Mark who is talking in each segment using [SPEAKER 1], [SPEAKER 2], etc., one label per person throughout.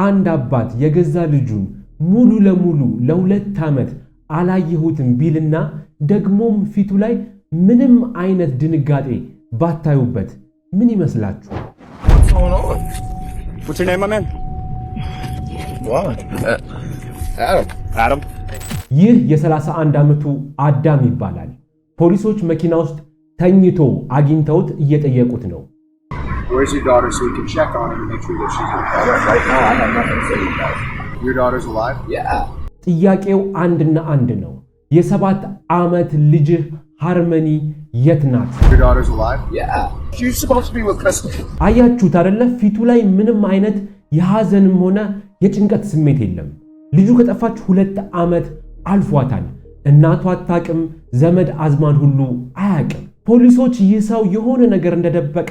[SPEAKER 1] አንድ አባት የገዛ ልጁን ሙሉ ለሙሉ ለ2 ዓመት አላየሁትም ቢልና ደግሞም ፊቱ ላይ ምንም አይነት ድንጋጤ ባታዩበት ምን ይመስላችሁ?
[SPEAKER 2] What's your name, my man? Wow. Adam.
[SPEAKER 1] ይህ የ31 ዓመቱ አዳም ይባላል። ፖሊሶች መኪና ውስጥ ተኝቶ አግኝተውት እየጠየቁት ነው።
[SPEAKER 3] Where's your daughter so we can check on her and make sure that she's okay? Right now I have nothing to say about it. Your daughter's alive? Yeah.
[SPEAKER 1] ጥያቄው አንድና አንድ ነው። የ7 ዓመት ልጅህ ሃርመኒ የት ናት?
[SPEAKER 3] Your daughter's alive? Yeah. She's supposed to be with us.
[SPEAKER 1] አያችሁት አይደለ? ፊቱ ላይ ምንም አይነት የሐዘንም ሆነ የጭንቀት ስሜት የለም። ልጁ ከጠፋች 2 ዓመት አልፏታል። እናቷ አታውቅም፣ ዘመድ አዝማን ሁሉ አያውቅም። ፖሊሶች ይህ ሰው የሆነ ነገር እንደደበቀ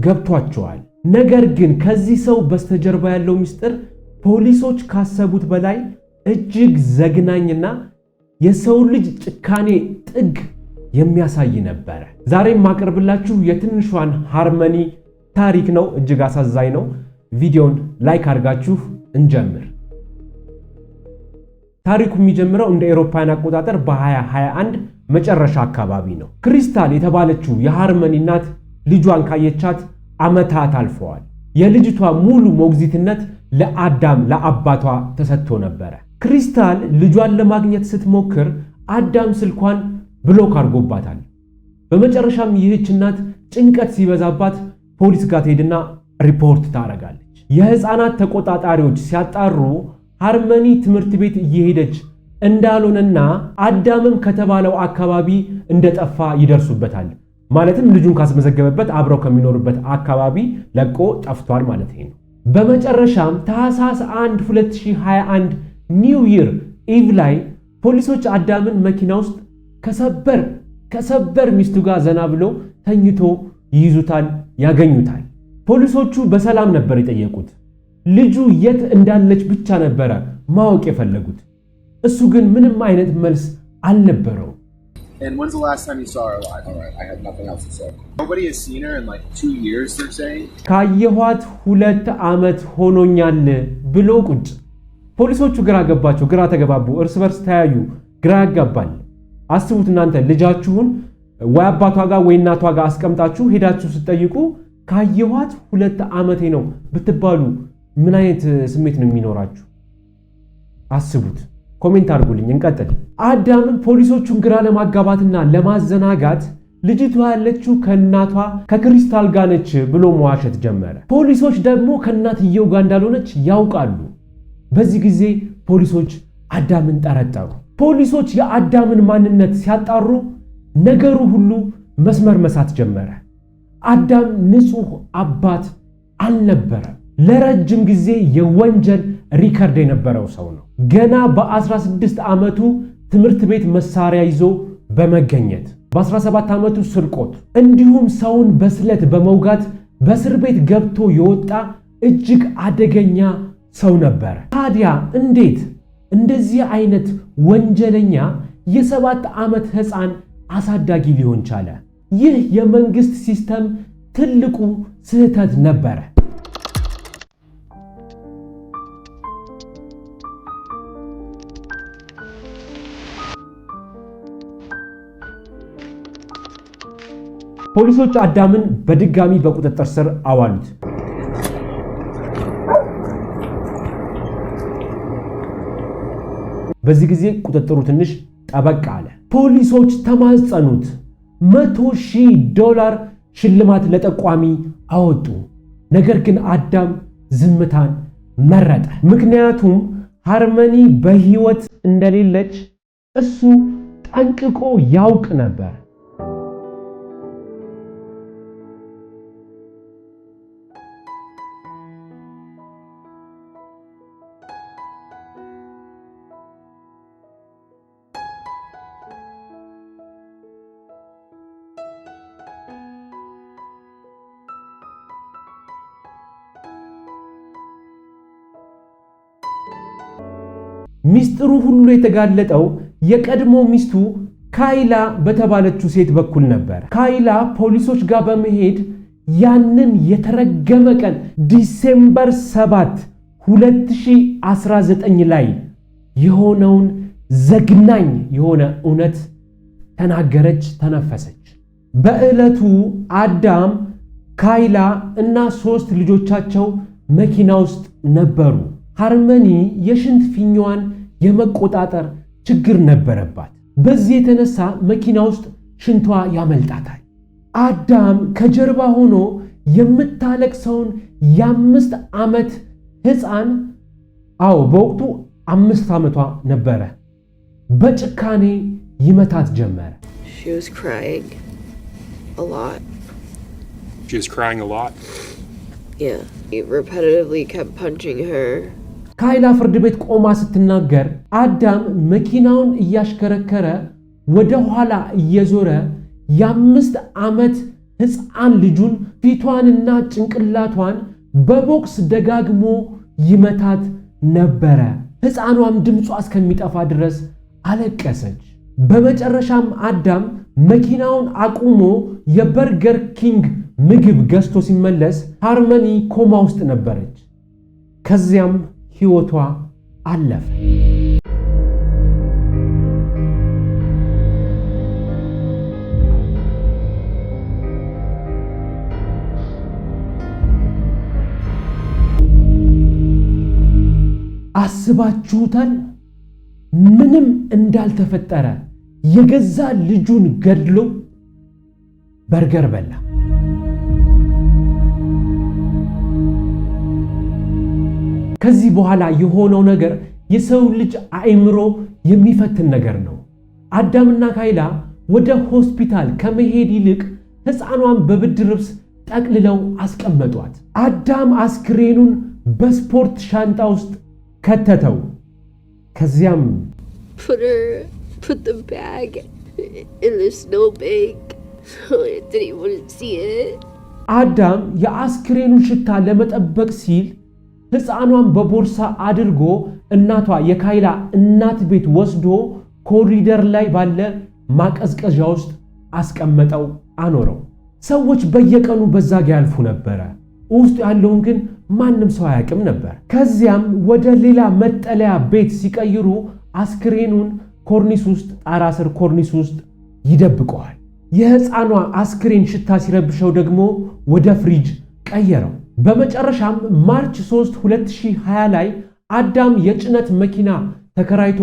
[SPEAKER 1] ገብቷቸዋል። ነገር ግን ከዚህ ሰው በስተጀርባ ያለው ምስጢር ፖሊሶች ካሰቡት በላይ እጅግ ዘግናኝና የሰው ልጅ ጭካኔ ጥግ የሚያሳይ ነበር። ዛሬም ማቀርብላችሁ የትንሿን ሃርመኒ ታሪክ ነው። እጅግ አሳዛኝ ነው። ቪዲዮን ላይክ አድርጋችሁ እንጀምር። ታሪኩ የሚጀምረው እንደ አውሮፓውያን አቆጣጠር በ2021 መጨረሻ አካባቢ ነው። ክሪስታል የተባለችው የሃርመኒ እናት ልጇን ካየቻት ዓመታት አልፈዋል። የልጅቷ ሙሉ ሞግዚትነት ለአዳም ለአባቷ ተሰጥቶ ነበር። ክሪስታል ልጇን ለማግኘት ስትሞክር አዳም ስልኳን ብሎክ አድርጎባታል። በመጨረሻም ይህች እናት ጭንቀት ሲበዛባት ፖሊስ ጋር ትሄድና ሪፖርት ታደርጋለች። የህፃናት ተቆጣጣሪዎች ሲያጣሩ ሃርመኒ ትምህርት ቤት እየሄደች እንዳልሆነና አዳምም ከተባለው አካባቢ እንደጠፋ ይደርሱበታል። ማለትም ልጁን ካስመዘገበበት አብረው ከሚኖርበት አካባቢ ለቆ ጠፍቷል ማለት ነው። በመጨረሻም ታህሳስ 1 2021 ኒው ይር ኢቭ ላይ ፖሊሶች አዳምን መኪና ውስጥ ከሰበር ሚስቱ ጋር ዘና ብሎ ተኝቶ ይይዙታል፣ ያገኙታል። ፖሊሶቹ በሰላም ነበር የጠየቁት። ልጁ የት እንዳለች ብቻ ነበረ ማወቅ የፈለጉት። እሱ ግን ምንም አይነት መልስ አልነበረው።
[SPEAKER 3] And when's the last time you saw her alive? All right, I have nothing else to say. Nobody has seen her in like 2 years, they're saying.
[SPEAKER 1] ካየኋት 2 ዓመት ሆኖኛል ብሎ ቁጭ። ፖሊሶቹ ግራ ገባቸው፣ ግራ ተገባቡ፣ እርስ በርስ ተያዩ። ግራ ያጋባል። አስቡት እናንተ ልጃችሁን ወይ አባቷ ጋር ወይ እናቷ ጋር አስቀምጣችሁ ሄዳችሁ ስትጠይቁ ካየኋት 2 ዓመቴ ነው ብትባሉ ምን አይነት ስሜት ነው የሚኖራችሁ? አስቡት። ኮሜንት አድርጉልኝ። እንቀጥል። አዳምን ፖሊሶቹን ግራ ለማጋባትና ለማዘናጋት ልጅቷ ያለችው ከእናቷ ከክሪስታል ጋር ነች ብሎ መዋሸት ጀመረ። ፖሊሶች ደግሞ ከእናትየው ጋር እንዳልሆነች ያውቃሉ። በዚህ ጊዜ ፖሊሶች አዳምን ጠረጠሩ። ፖሊሶች የአዳምን ማንነት ሲያጣሩ ነገሩ ሁሉ መስመር መሳት ጀመረ። አዳም ንጹህ አባት አልነበረም። ለረጅም ጊዜ የወንጀል ሪከርድ የነበረው ሰው ነው። ገና በ16 ዓመቱ ትምህርት ቤት መሳሪያ ይዞ በመገኘት በ17 ዓመቱ ስርቆት እንዲሁም ሰውን በስለት በመውጋት በእስር ቤት ገብቶ የወጣ እጅግ አደገኛ ሰው ነበር። ታዲያ እንዴት እንደዚህ አይነት ወንጀለኛ የ7 ዓመት ሕፃን አሳዳጊ ሊሆን ቻለ? ይህ የመንግስት ሲስተም ትልቁ ስህተት ነበረ። ፖሊሶች አዳምን በድጋሚ በቁጥጥር ስር አዋሉት። በዚህ ጊዜ ቁጥጥሩ ትንሽ ጠበቅ አለ። ፖሊሶች ተማጸኑት። $100,000 ሽልማት ለጠቋሚ አወጡ። ነገር ግን አዳም ዝምታን መረጠ። ምክንያቱም ሃርመኒ በህይወት እንደሌለች እሱ ጠንቅቆ ያውቅ ነበር። ሚስጥሩ ሁሉ የተጋለጠው የቀድሞ ሚስቱ ካይላ በተባለችው ሴት በኩል ነበር። ካይላ ፖሊሶች ጋር በመሄድ ያንን የተረገመ ቀን ዲሴምበር 7 2019 ላይ የሆነውን ዘግናኝ የሆነ እውነት ተናገረች፣ ተነፈሰች። በዕለቱ አዳም፣ ካይላ እና 3 ልጆቻቸው መኪና ውስጥ ነበሩ። ሃርመኒ የሽንት ፊኛዋን የመቆጣጠር ችግር ነበረባት። በዚህ የተነሳ መኪና ውስጥ ሽንቷ ያመልጣታል። አዳም ከጀርባ ሆኖ የምታለቅሰውን የ5 ዓመት ሕፃን በወቅቱ 5 ዓመቷ ነበረ፣ በጭካኔ ይመታት ጀመረ።
[SPEAKER 4] She was crying a lot.
[SPEAKER 2] She was crying a lot?
[SPEAKER 4] Yeah. He repetitively kept punching her.
[SPEAKER 1] ካይላ ፍርድ ቤት ቆማ ስትናገር አዳም መኪናውን እያሽከረከረ ወደ ኋላ እየዞረ የ5 ዓመት ሕፃን ልጁን ፊቷንና ጭንቅላቷን በቦክስ ደጋግሞ ይመታት ነበረ። ሕፃኗም ድምጿ እስከሚጠፋ ድረስ አለቀሰች። በመጨረሻም አዳም መኪናውን አቁሞ የበርገር ኪንግ ምግብ ገዝቶ ሲመለስ ሃርመኒ ኮማ ውስጥ ነበረች። ከዚያም ሕይወቷ አለፈ። አስባችሁታል? ምንም እንዳልተፈጠረ የገዛ ልጁን ገድሎ በርገር በላ። ከዚህ በኋላ የሆነው ነገር የሰው ልጅ አእምሮ የሚፈትን ነገር ነው። አዳምና ካይላ ወደ ሆስፒታል ከመሄድ ይልቅ ሕፃኗን በብርድ ልብስ ጠቅልለው አስቀመጧት። አዳም አስክሬኑን በስፖርት ሻንጣ ውስጥ ከተተው። ከዚያም
[SPEAKER 4] put the bag in the snow bank so Anthony wouldn't see it.
[SPEAKER 1] አዳም የአስክሬኑን ሽታ ለመጠበቅ ሲል ሕፃኗን በቦርሳ አድርጎ እናቷ የካይላ እናት ቤት ወስዶ ኮሪደር ላይ ባለ ማቀዝቀዣ ውስጥ አስቀመጠው፣ አኖረው። ሰዎች በየቀኑ በዛ ጋ ያልፉ ነበረ። ውስጡ ያለውን ግን ማንም ሰው አያውቅም ነበር። ከዚያም ወደ ሌላ መጠለያ ቤት ሲቀይሩ አስክሬኑን ኮርኒስ ውስጥ ጣራ ስር ኮርኒስ ውስጥ ይደብቀዋል። የሕፃኗ አስክሬን ሽታ ሲረብሸው ደግሞ ወደ ፍሪጅ ቀየረው። በመጨረሻም ማርች 3 2020 ላይ አዳም የጭነት መኪና ተከራይቶ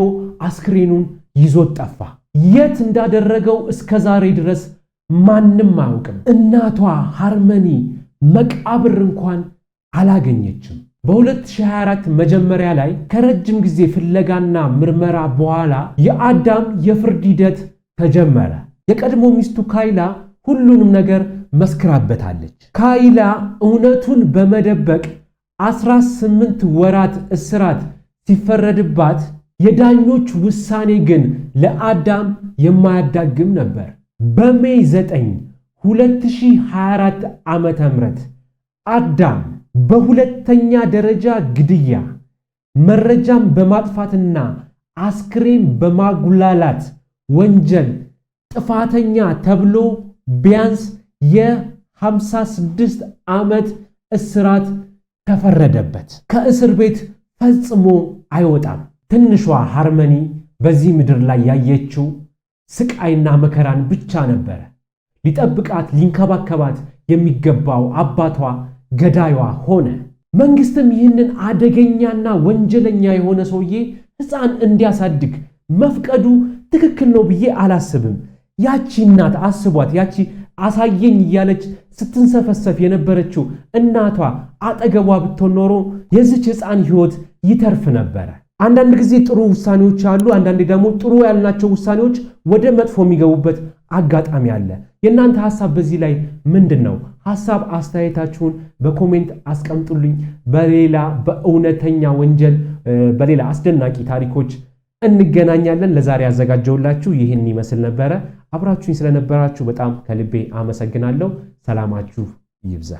[SPEAKER 1] አስክሬኑን ይዞት ጠፋ። የት እንዳደረገው እስከ ዛሬ ድረስ ማንም አያውቅም። እናቷ ሃርመኒ መቃብር እንኳን አላገኘችም። በ2024 መጀመሪያ ላይ ከረጅም ጊዜ ፍለጋና ምርመራ በኋላ የአዳም የፍርድ ሂደት ተጀመረ። የቀድሞ ሚስቱ ካይላ ሁሉንም ነገር መስክራበታለች። ካይላ እውነቱን በመደበቅ 18 ወራት እስራት ሲፈረድባት፣ የዳኞች ውሳኔ ግን ለአዳም የማያዳግም ነበር። በሜይ 9 2024 ዓመተ ምህረት አዳም በሁለተኛ ደረጃ ግድያ፣ መረጃም በማጥፋትና አስክሬን በማጉላላት ወንጀል ጥፋተኛ ተብሎ ቢያንስ የ56 ዓመት እስራት ተፈረደበት። ከእስር ቤት ፈጽሞ አይወጣም። ትንሿ ሃርመኒ በዚህ ምድር ላይ ያየችው ስቃይና መከራን ብቻ ነበረ። ሊጠብቃት ሊንከባከባት የሚገባው አባቷ ገዳይዋ ሆነ። መንግስትም ይህንን አደገኛና ወንጀለኛ የሆነ ሰውዬ ሕፃን እንዲያሳድግ መፍቀዱ ትክክል ነው ብዬ አላስብም። ያቺ እናት አስቧት፣ ያቺ አሳየኝ እያለች ስትንሰፈሰፍ የነበረችው እናቷ አጠገቧ ብትሆን ኖሮ የዚች ሕፃን ሕይወት ይተርፍ ነበረ። አንዳንድ ጊዜ ጥሩ ውሳኔዎች አሉ፣ አንዳንዴ ደግሞ ጥሩ ያልናቸው ውሳኔዎች ወደ መጥፎ የሚገቡበት አጋጣሚ አለ። የእናንተ ሐሳብ በዚህ ላይ ምንድን ነው? ሐሳብ አስተያየታችሁን በኮሜንት አስቀምጡልኝ። በሌላ በእውነተኛ ወንጀል በሌላ አስደናቂ ታሪኮች እንገናኛለን። ለዛሬ ያዘጋጀውላችሁ ይህን ይመስል ነበረ። አብራችሁኝ ስለነበራችሁ በጣም ከልቤ አመሰግናለሁ። ሰላማችሁ ይብዛ።